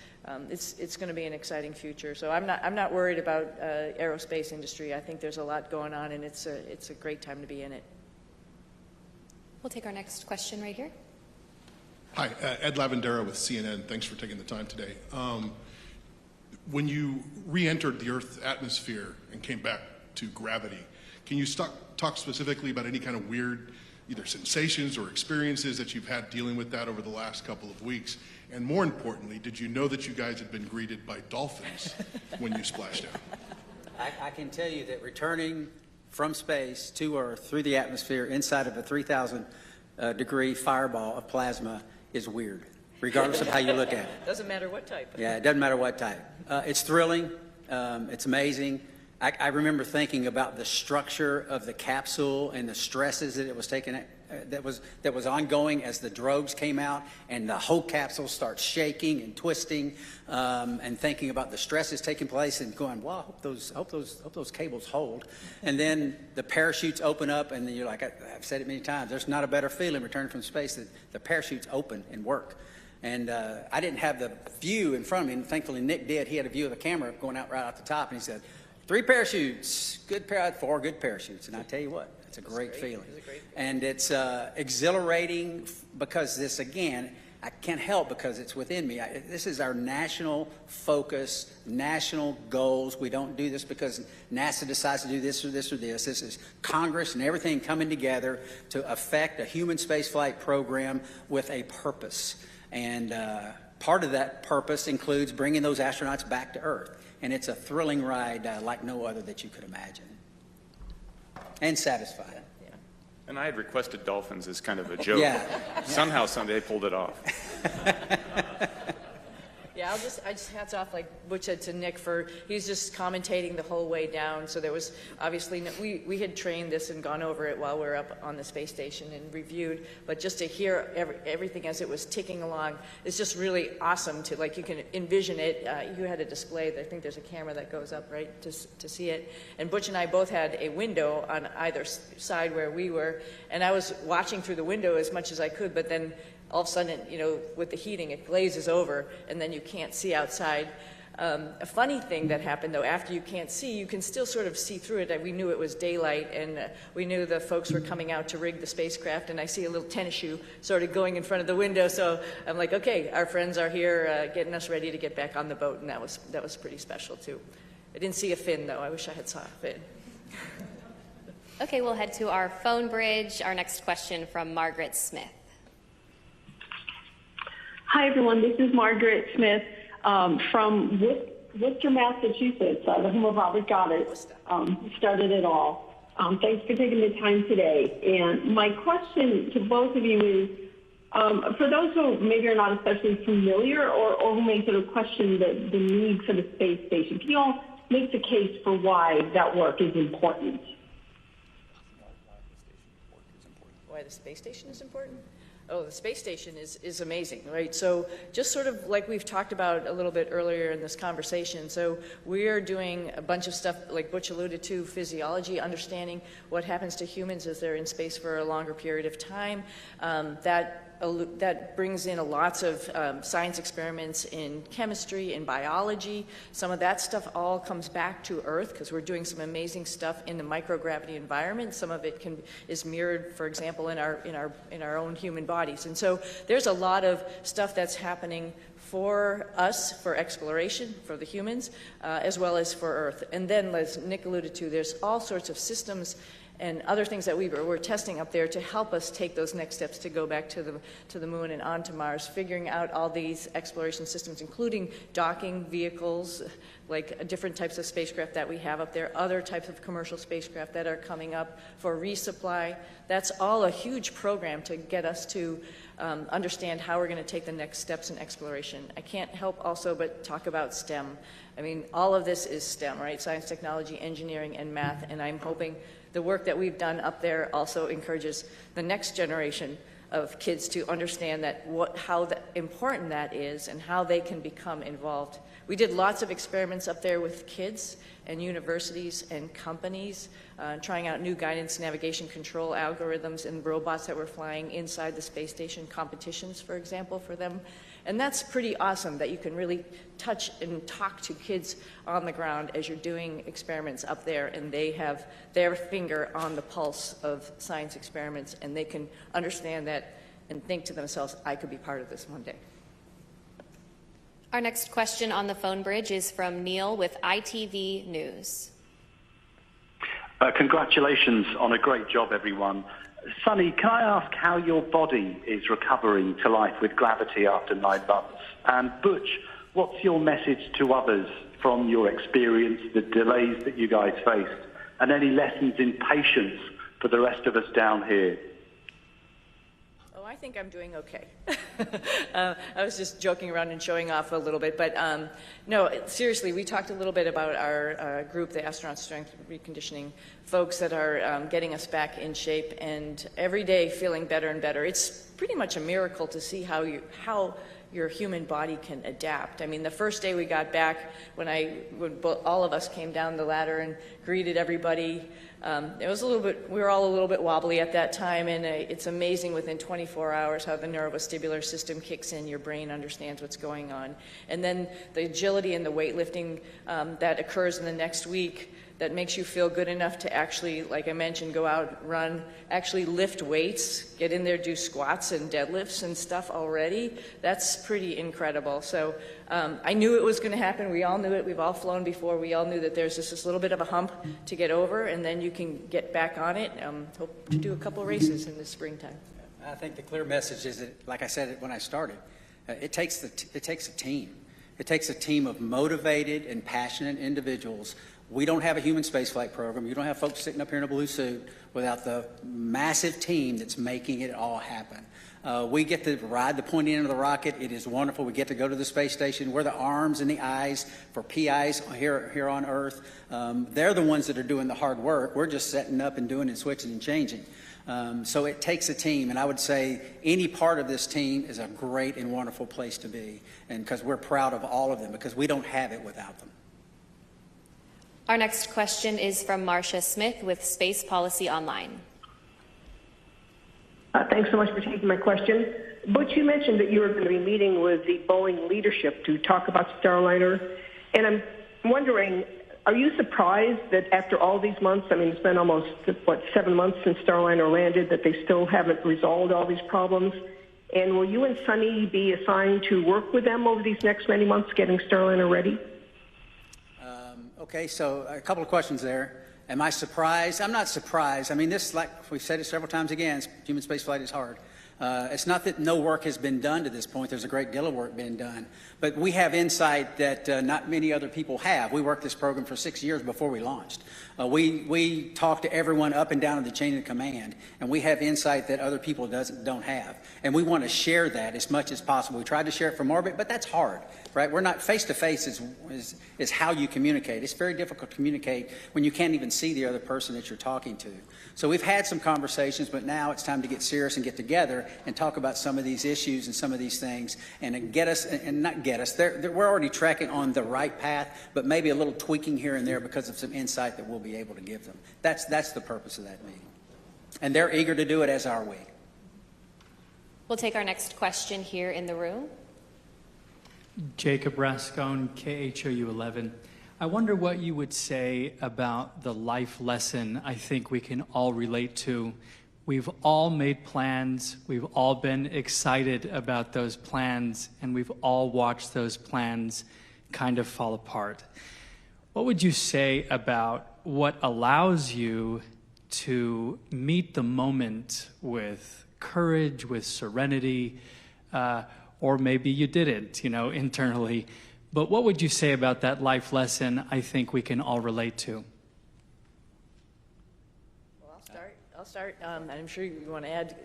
It's going to be an exciting future. So I'm not worried about aerospace industry. I think there's a lot going on, and it's a great time to be in it. We'll take our next question right here. Hi, Ed Lavandera with CNN. Thanks for taking the time today. When you re-entered the Earth's atmosphere and came back to gravity, can you talk specifically about any kind of weird either sensations or experiences that you've had dealing with that over the last couple of weeks? And more importantly, did you know that you guys had been greeted by dolphins when you splashed out? I can tell you that returning from space to Earth through the atmosphere inside of a 3,000 degree fireball of plasma is weird, regardless of how you look at it. Doesn't matter what type. Yeah, it doesn't matter what type. It's thrilling. It's amazing. I remember thinking about the structure of the capsule and the stresses that it was taking, that was ongoing as the drogues came out, and the whole capsule starts shaking and twisting, and thinking about the stresses taking place and going, "Wow, hope those cables hold." And then the parachutes open up, and then you're like, I've said it many times, there's not a better feeling returning from space than the parachutes open and work. And I didn't have the view in front of me, and thankfully Nick did. He had a view of the camera going out right out the top, and he said, 3 parachutes, 4 good parachutes. And I tell you what, it's a great feeling. And it's exhilarating because this, again, I can't help because it's within me. This is our national focus, national goals. We don't do this because NASA decides to do this or this or this. This is Congress and everything coming together to affect a human spaceflight program with a purpose. And part of that purpose includes bringing those astronauts back to Earth. And it's a thrilling ride like no other that you could imagine. And satisfying. And I had requested dolphins as kind of a joke. Yeah. Somehow, someday, pulled it off. Yeah, I just hats off, like Butch said, to Nick for, he's just commentating the whole way down. So there was obviously, we had trained this and gone over it while we were up on the space station and reviewed, but just to hear everything as it was ticking along is just really awesome to, like, you can envision it. You had a display, I think there's a camera that goes up, right, to see it. And Butch and I both had a window on either side where we were, and I was watching through the window as much as I could, but then all of a sudden, you know, with the heating, it glazes over, and then you can't see outside. A funny thing that happened, though, after you can't see, you can still sort of see through it. We knew it was daylight, and we knew the folks were coming out to rig the spacecraft, and I see a little tennis shoe sort of going in front of the window, so I'm like, okay, our friends are here getting us ready to get back on the boat, and that was pretty special, too. I didn't see a fin, though. I wish I had saw a fin. Okay, we'll head to our phone bridge. Our next question from Margaret Smith. Hi, everyone. This is Margaret Smith from Worcester, Massachusetts, the home of Robert Goddard. Started it all. Thanks for taking the time today. And my question to both of you is, for those who maybe are not especially familiar or who may sort of question the need for the space station, can you all make the case for why that work is important? Why the space station is important? Oh, the space station is amazing, right? So just sort of like we've talked about a little bit earlier in this conversation, so we're doing a bunch of stuff like Butch alluded to, physiology, understanding what happens to humans as they're in space for a longer period of time. That brings in lots of science experiments in chemistry and biology. Some of that stuff all comes back to Earth because we're doing some amazing stuff in the microgravity environment. Some of it is mirrored, for example, in our own human bodies. And so there's a lot of stuff that's happening for us, for exploration, for the humans, as well as for Earth. And then, as Nick alluded to, there's all sorts of systems and other things that we're testing up there to help us take those next steps to go back to the moon and onto Mars, figuring out all these exploration systems, including docking vehicles, like different types of spacecraft that we have up there, other types of commercial spacecraft that are coming up for resupply. That's all a huge program to get us to understand how we're going to take the next steps in exploration. I can't help also but talk about STEM. I mean, all of this is STEM, right? Science, technology, engineering, and math, and I'm hoping the work that we've done up there also encourages the next generation of kids to understand that how important that is and how they can become involved. We did lots of experiments up there with kids and universities and companies, trying out new guidance, navigation, control algorithms and robots that were flying inside the space station, competitions, for example, for them. And that's pretty awesome that you can really touch and talk to kids on the ground as you're doing experiments up there, and they have their finger on the pulse of science experiments, and they can understand that and think to themselves, I could be part of this one day. Our next question on the phone bridge is from Neil with ITV News. Congratulations on a great job, everyone. Suni, can I ask how your body is recovering to life with gravity after 9 months? And Butch, what's your message to others from your experience, the delays that you guys faced, and any lessons in patience for the rest of us down here? Oh, I think I'm doing okay. I was just joking around and showing off a little bit, but no, seriously, we talked a little bit about our group, the Astronaut Strength Reconditioning folks that are getting us back in shape, and every day feeling better and better. It's pretty much a miracle to see how your human body can adapt. I mean, the first day we got back, when all of us came down the ladder and greeted everybody, it was we were all a little bit wobbly at that time, and it's amazing within 24 hours how the neurovestibular system kicks in, your brain understands what's going on. And then the agility and the weightlifting that occurs in the next week, that makes you feel good enough to actually, like I mentioned, go out, run, actually lift weights, get in there, do squats and deadlifts and stuff already, that's pretty incredible. So I knew it was going to happen. We all knew it. We've all flown before. We all knew that there's just this little bit of a hump to get over, and then you can get back on it. Hope to do a couple races in the springtime. I think the clear message is that, like I said when I started, it takes a team. It takes a team of motivated and passionate individuals. We don't have a human spaceflight program. You don't have folks sitting up here in a blue suit without the massive team that's making it all happen. We get to ride the pointy end of the rocket. It is wonderful. We get to go to the space station. We're the arms and the eyes for PIs here on Earth. They're the ones that are doing the hard work. We're just setting up and doing and switching and changing. So it takes a team, and I would say any part of this team is a great and wonderful place to be, and because we're proud of all of them, because we don't have it without them. Our next question is from Marcia Smith with Space Policy Online. Thanks so much for taking my question. Butch, you mentioned that you were going to be meeting with the Boeing leadership to talk about Starliner, and I'm wondering, are you surprised that after all these months, I mean, it's been almost, 7 months since Starliner landed, that they still haven't resolved all these problems? And will you and Suni be assigned to work with them over these next many months getting Starliner ready? Okay, so a couple of questions there. Am I surprised? I'm not surprised. I mean, this, like we've said it several times again, human spaceflight is hard. It's not that no work has been done to this point. There's a great deal of work being done. But we have insight that not many other people have. We worked this program for 6 years before we launched. We talk to everyone up and down the chain of command, and we have insight that other people don't have. And we want to share that as much as possible. We tried to share it from orbit, but that's hard, right? We're not face-to-face is how you communicate. It's very difficult to communicate when you can't even see the other person that you're talking to. So we've had some conversations, but now it's time to get serious and get together and talk about some of these issues and some of these things and get us, and not get us. We're already tracking on the right path, but maybe a little tweaking here and there because of some insight that we'll be able to give them. That's the purpose of that meeting. And they're eager to do it, as are we. We'll take our next question here in the room. Jacob Rascone, KHOU 11. I wonder what you would say about the life lesson I think we can all relate to. We've all made plans, we've all been excited about those plans, and we've all watched those plans kind of fall apart. What would you say about what allows you to meet the moment with courage, with serenity, or maybe you didn't, internally. But what would you say about that life lesson I think we can all relate to? Well, I'll start. I'm sure you want to add,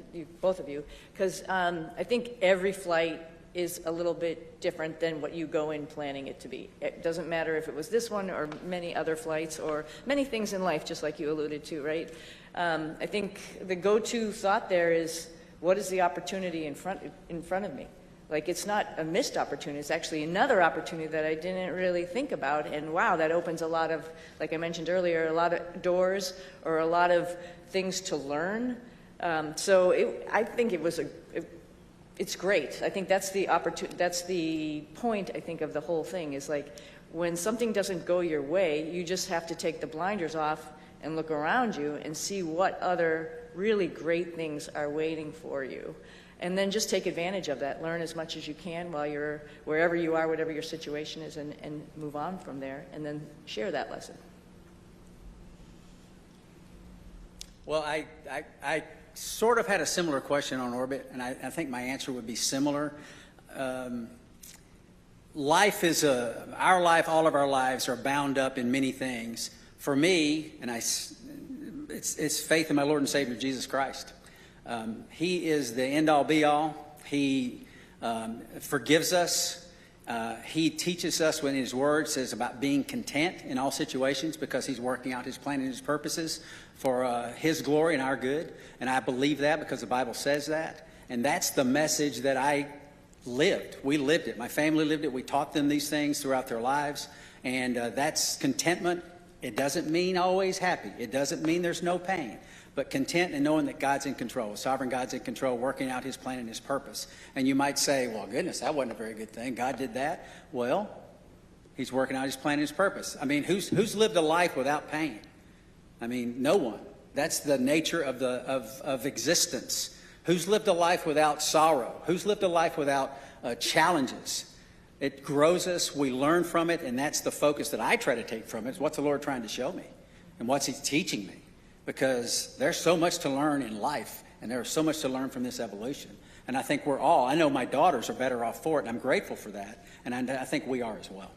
both of you, because I think every flight is a little bit different than what you go in planning it to be. It doesn't matter if it was this one or many other flights or many things in life, just like you alluded to, right? I think the go-to thought there is, what is the opportunity in front of me? Like, it's not a missed opportunity, it's actually another opportunity that I didn't really think about, and wow, that opens a lot of, like I mentioned earlier, a lot of doors or a lot of things to learn. I think it's great. I think that's the opportunity, that's the point, I think, of the whole thing, is like, when something doesn't go your way, you just have to take the blinders off and look around you and see what other really great things are waiting for you. And then just take advantage of that. Learn as much as you can while you're wherever you are, whatever your situation is, and move on from there, and then share that lesson. Well, I sort of had a similar question on orbit, and I think my answer would be similar. Life is our life, all of our lives are bound up in many things. For me, and it's faith in my Lord and Savior, Jesus Christ. He is the end-all, be-all. He forgives us. He teaches us when His Word says about being content in all situations, because He's working out His plan and His purposes for His glory and our good. And I believe that because the Bible says that. And that's the message that I lived. We lived it. My family lived it. We taught them these things throughout their lives. And that's contentment. It doesn't mean always happy. It doesn't mean there's no pain. But content and knowing that God's in control, sovereign God's in control, working out His plan and His purpose. And you might say, well, goodness, that wasn't a very good thing. God did that. Well, He's working out his plan and his purpose. I mean, who's lived a life without pain? I mean, no one. That's the nature of existence. Who's lived a life without sorrow? Who's lived a life without challenges? It grows us, we learn from it, and that's the focus that I try to take from it, is what's the Lord trying to show me and what's He teaching me. Because there's so much to learn in life, and there's so much to learn from this evolution. And I think I know my daughters are better off for it, and I'm grateful for that, and I think we are as well.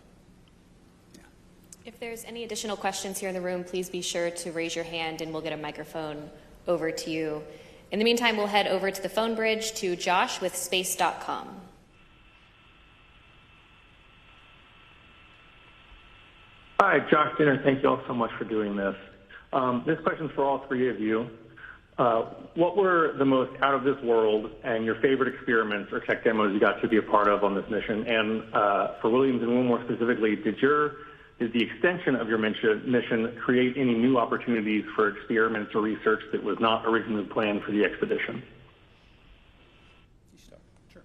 If there's any additional questions here in the room, please be sure to raise your hand and we'll get a microphone over to you. In the meantime, we'll head over to the phone bridge to Josh with space.com. Hi, Josh Dinner. Thank you all so much for doing this. This question's for all three of you. What were the most out of this world and your favorite experiments or tech demos you got to be a part of on this mission? And for Williams and Wilmore specifically, did the extension of your mission create any new opportunities for experiments or research that was not originally planned for the expedition? Sure.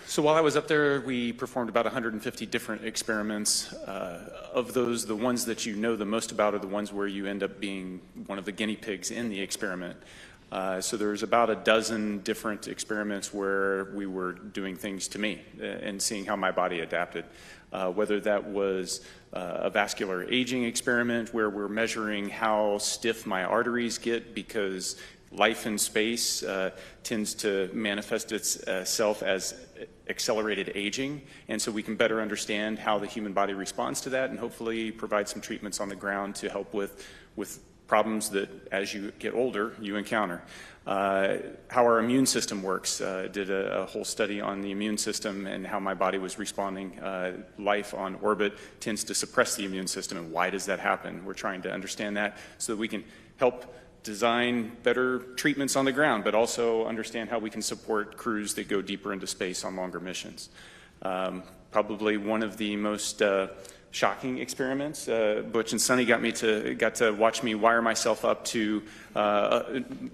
So while I was up there, we performed about 150 different experiments. Of those, the ones that you know the most about are the ones where you end up being one of the guinea pigs in the experiment. So there's about a dozen different experiments where we were doing things to me and seeing how my body adapted. Whether that was a vascular aging experiment where we're measuring how stiff my arteries get because life in space tends to manifest itself as accelerated aging, and so we can better understand how the human body responds to that and hopefully provide some treatments on the ground to help with problems that as you get older you encounter. How our immune system works. Did a whole study on the immune system and how my body was responding. Life on orbit tends to suppress the immune system, and why does that happen? We're trying to understand that so that we can help design better treatments on the ground, but also understand how we can support crews that go deeper into space on longer missions. Probably one of the most shocking experiments. Butch and Suni got to watch me wire myself up to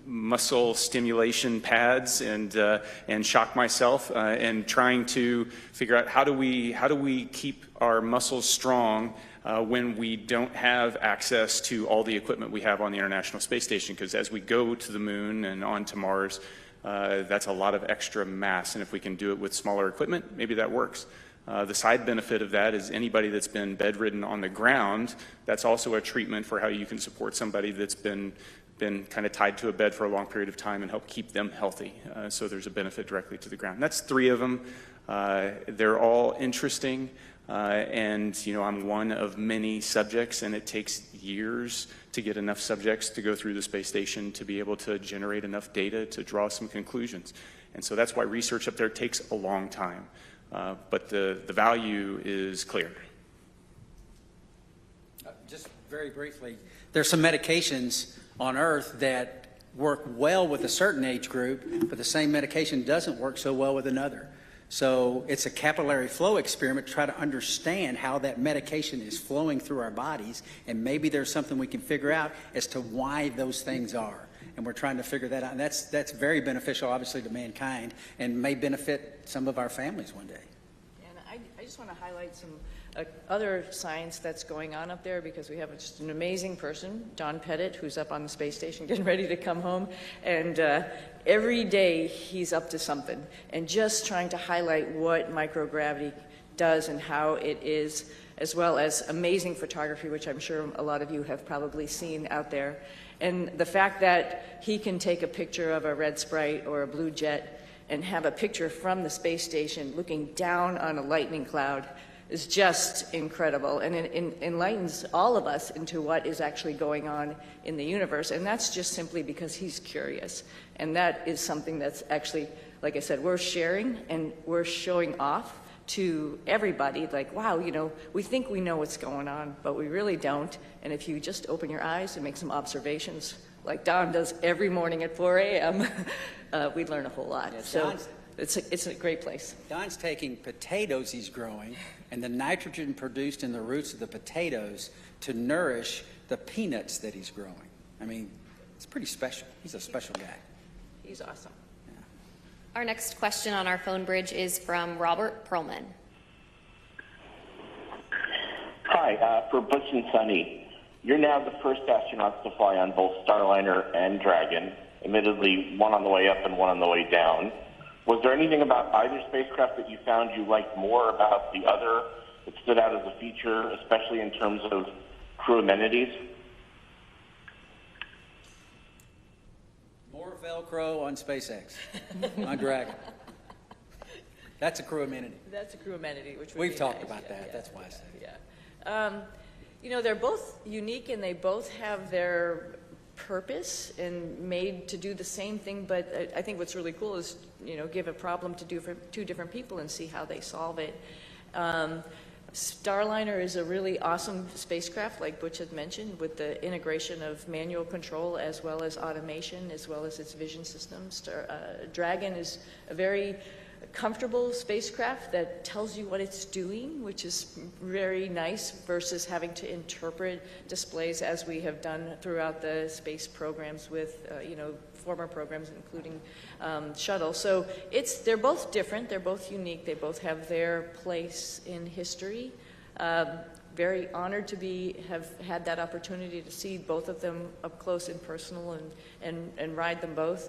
muscle stimulation pads and shock myself and trying to figure out how do we keep our muscles strong when we don't have access to all the equipment we have on the International Space Station, because as we go to the moon and on to Mars, that's a lot of extra mass, and if we can do it with smaller equipment, maybe that works. The side benefit of that is anybody that's been bedridden on the ground, that's also a treatment for how you can support somebody that's been kind of tied to a bed for a long period of time and help keep them healthy. So there's a benefit directly to the ground. That's 3 of them. They're all interesting. And I'm one of many subjects, and it takes years to get enough subjects to go through the space station to be able to generate enough data to draw some conclusions. And so that's why research up there takes a long time. But the value is clear. Just very briefly, there's some medications on Earth that work well with a certain age group, but the same medication doesn't work so well with another. So it's a capillary flow experiment to try to understand how that medication is flowing through our bodies, and maybe there's something we can figure out as to why those things are. And we're trying to figure that out. And that's very beneficial, obviously, to mankind, and may benefit some of our families one day. And I just want to highlight some other science that's going on up there, because we have just an amazing person, Don Pettit, who's up on the space station getting ready to come home. And every day he's up to something, and just trying to highlight what microgravity does and how it is, as well as amazing photography, which I'm sure a lot of you have probably seen out there. And the fact that he can take a picture of a red sprite or a blue jet and have a picture from the space station looking down on a lightning cloud is just incredible, and it enlightens all of us into what is actually going on in the universe. And that's just simply because he's curious. And that is something that's actually, like I said, we're sharing and we're showing off to everybody, like, wow, we think we know what's going on, but we really don't. And if you just open your eyes and make some observations, like Don does every morning at 4 a.m., we'd learn a whole lot. Yeah, so it's a great place. Don's taking potatoes he's growing and the nitrogen produced in the roots of the potatoes to nourish the peanuts that he's growing. I mean, it's pretty special. He's a special guy. He's awesome. Our next question on our phone bridge is from Robert Perlman. Hi, for Butch and Suni, you're now the first astronauts to fly on both Starliner and Dragon, admittedly one on the way up and one on the way down. Was there anything about either spacecraft that you found you liked more about the other that stood out as a feature, especially in terms of crew amenities? More Velcro on SpaceX, on Dragon. That's a crew amenity. That's a crew amenity, which would We've be talked nice. about Yeah, that. yeah, That's why I yeah, said it. yeah. You know, they're both unique and they both have their purpose and made to do the same thing, but I think what's really cool is, you know, give a problem to two different people and see how they solve it. Starliner is a really awesome spacecraft, like Butch had mentioned, with the integration of manual control as well as automation, as well as its vision systems. Dragon is a very comfortable spacecraft that tells you what it's doing, which is very nice versus having to interpret displays as we have done throughout the space programs with, you know, former programs, including shuttle. So they're both different, they're both unique, they both have their place in history. Very honored to have had that opportunity to see both of them up close and personal and ride them both.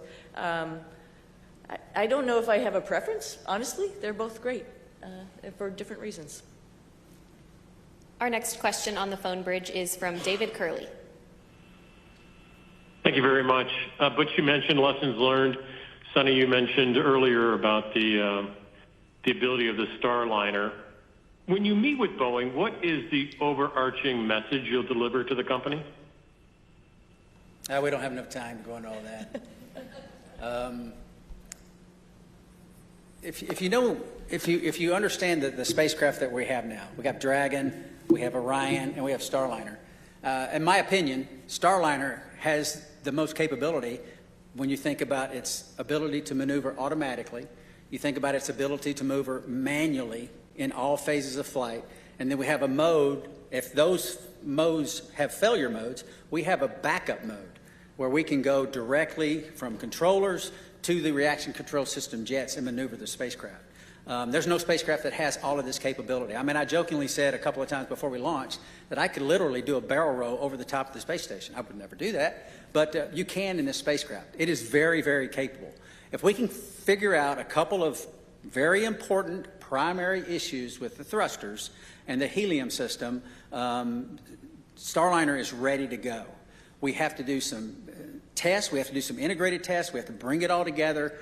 I don't know if I have a preference, honestly. They're both great for different reasons. Our next question on the phone bridge is from David Curley. Thank you very much. Butch, you mentioned lessons learned. Suni, you mentioned earlier about the ability of the Starliner. When you meet with Boeing, what is the overarching message you'll deliver to the company? We don't have enough time to go into all that. If you understand the spacecraft that we have now, we got Dragon, we have Orion, and we have Starliner. In my opinion, Starliner has the most capability when you think about its ability to maneuver automatically. You think about its ability to maneuver manually in all phases of flight. And then we have a mode, if those modes have failure modes, we have a backup mode where we can go directly from controllers to the reaction control system jets and maneuver the spacecraft. There's no spacecraft that has all of this capability. I mean, I jokingly said a couple of times before we launched that I could literally do a barrel roll over the top of the space station. I would never do that, but you can in this spacecraft. It is very, very capable. If we can figure out a couple of very important primary issues with the thrusters and the helium system, Starliner is ready to go. We have to do some tests, we have to do some integrated tests, we have to bring it all together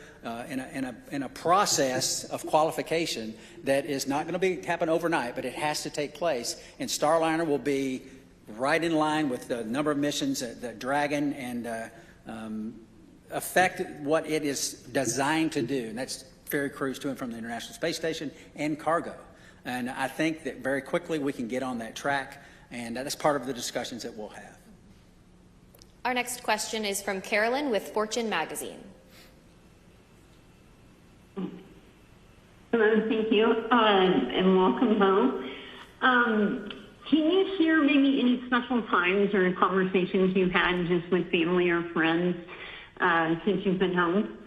in a process of qualification that is not going to happen overnight, but it has to take place. And Starliner will be right in line with the number of missions that Dragon and affect what it is designed to do, and that's ferry crews to and from the International Space Station and cargo. And I think that very quickly we can get on that track, and that's part of the discussions that we'll have. Our next question is from Carolyn with Fortune Magazine. Hello, thank you, and welcome home. Can you share maybe any special times or conversations you've had just with family or friends since you've been home?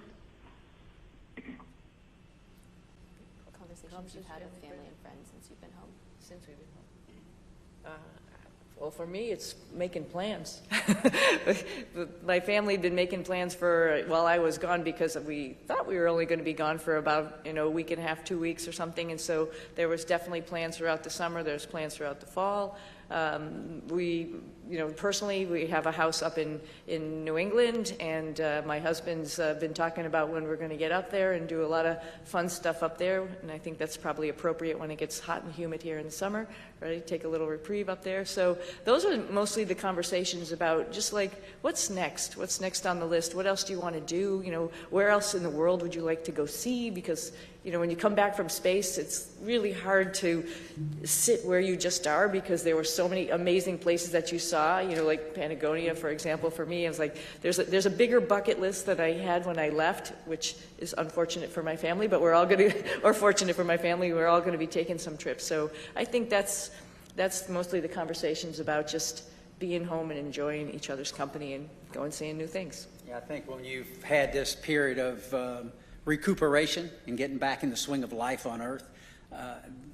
Conversations you've had with family and friends since you've been home? Since we've been home. Well, for me, it's making plans. My family had been making plans while I was gone because we thought we were only going to be gone for about a week and a half, 2 weeks or something. And so there was definitely plans throughout the summer. There's plans throughout the fall. Personally, we have a house up in New England, and my husband's been talking about when we're going to get up there and do a lot of fun stuff up there, and I think that's probably appropriate when it gets hot and humid here in the summer, right? Take a little reprieve up there. So those are mostly the conversations about just like, what's next? What's next on the list? What else do you want to do? Where else in the world would you like to go see? Because when you come back from space, it's really hard to sit where you just are because there were so many amazing places that you saw, like Patagonia, for example. For me, it was like, there's a bigger bucket list that I had when I left, which is unfortunate for my family, but we're all going to, or fortunate for my family, we're all going to be taking some trips. So I think that's mostly the conversations about just being home and enjoying each other's company and going seeing new things. Yeah, I think when you've had this period of recuperation and getting back in the swing of life on Earth.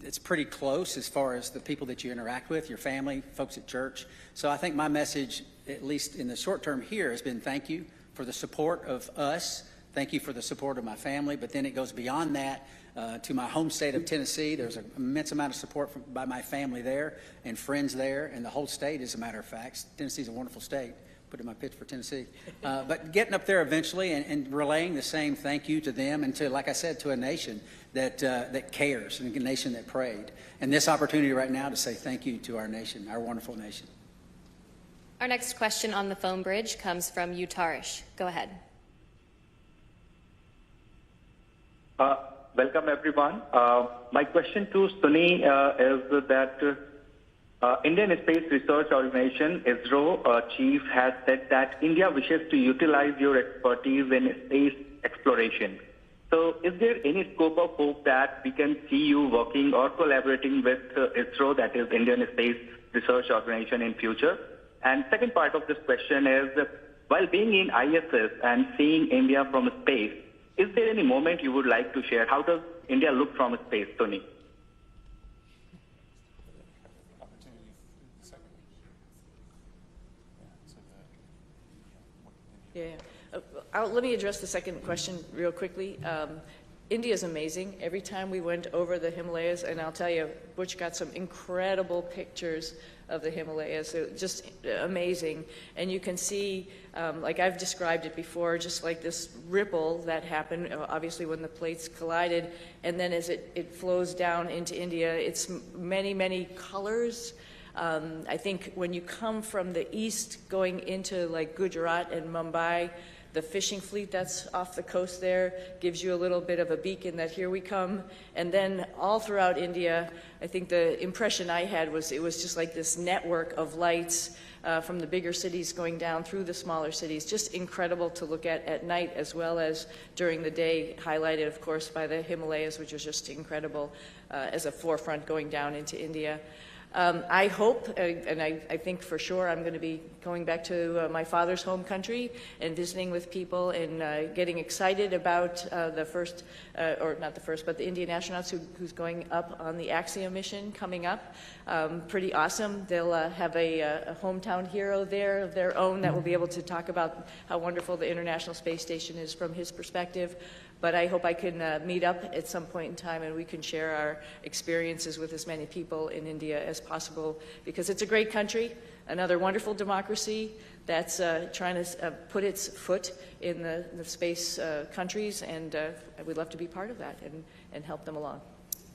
It's pretty close as far as the people that you interact with, your family, folks at church. So I think my message, at least in the short term here, has been thank you for the support of us. Thank you for the support of my family. But then it goes beyond that to my home state of Tennessee. There's an immense amount of support by my family there and friends there and the whole state, as a matter of fact. Tennessee's a wonderful state. Put in my pitch for Tennessee. But getting up there eventually and relaying the same thank you to them and to, like I said, to a nation that cares and a nation that prayed. And this opportunity right now to say thank you to our nation, our wonderful nation. Our next question on the phone bridge comes from Utarish. Go ahead. Welcome, everyone. My question to Suni is that Indian Space Research Organization, ISRO chief has said that India wishes to utilize your expertise in space exploration. So is there any scope of hope that we can see you working or collaborating with ISRO, that is Indian Space Research Organization, in future? And second part of this question is, while being in ISS and seeing India from space, is there any moment you would like to share? How does India look from space, Tony? Yeah. Let me address the second question real quickly. India is amazing. Every time we went over the Himalayas, and I'll tell you, Butch got some incredible pictures of the Himalayas. So just amazing. And you can see, like I've described it before, just like this ripple that happened, obviously when the plates collided, and then as it flows down into India, it's many, many colors. I think when you come from the east going into like Gujarat and Mumbai, the fishing fleet that's off the coast there gives you a little bit of a beacon that here we come. And then all throughout India, I think the impression I had was it was just like this network of lights from the bigger cities going down through the smaller cities. Just incredible to look at night as well as during the day, highlighted, of course, by the Himalayas, which was just incredible as a forefront going down into India. I hope, and I think for sure, I'm going to be going back to my father's home country and visiting with people and getting excited about the first, or not the first, but the Indian astronauts who's going up on the Axiom mission coming up. Pretty awesome. They'll have a hometown hero there of their own that will be able to talk about how wonderful the International Space Station is from his perspective. But I hope I can meet up at some point in time and we can share our experiences with as many people in India as possible, because it's a great country, another wonderful democracy that's trying to put its foot in the space countries, and we'd love to be part of that and help them along.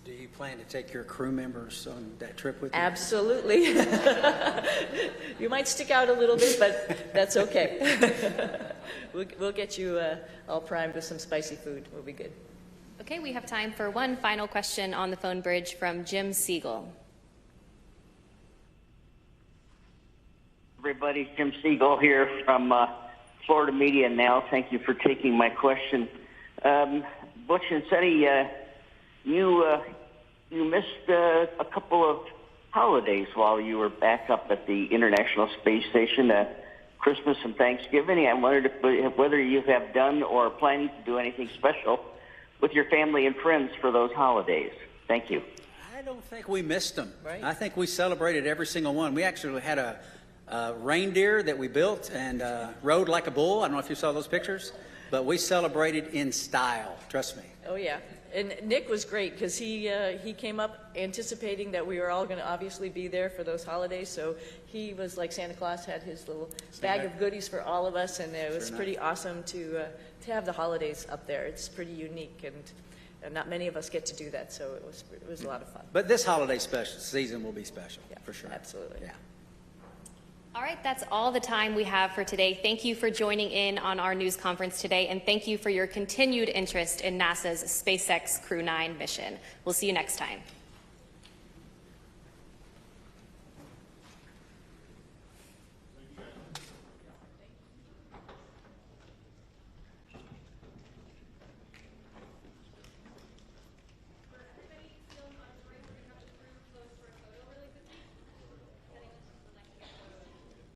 Do you plan to take your crew members on that trip with you? Absolutely. You might stick out a little bit, but that's okay. We'll get you all primed with some spicy food. We'll be good. Okay, we have time for one final question on the phone bridge from Jim Siegel. Everybody, Jim Siegel here from Florida Media Now. Thank you for taking my question. Butch and Sunny, you missed a couple of holidays while you were back up at the International Space Station, Christmas and Thanksgiving. I wondered whether you have done or are planning to do anything special with your family and friends for those holidays. Thank you. I don't think we missed them. Right. I think we celebrated every single one. We actually had a reindeer that we built and rode like a bull. I don't know if you saw those pictures, but we celebrated in style. Trust me. Oh, yeah. And Nick was great because he came up anticipating that we were all going to obviously be there for those holidays. So he was like Santa Claus, had his little bag of goodies for all of us, and it was pretty awesome to have the holidays up there. It's pretty unique, and not many of us get to do that. So it was a lot of fun. But this holiday season will be special, for sure. Absolutely. Yeah. All right, that's all the time we have for today. Thank you for joining in on our news conference today, and thank you for your continued interest in NASA's SpaceX Crew-9 mission. We'll see you next time.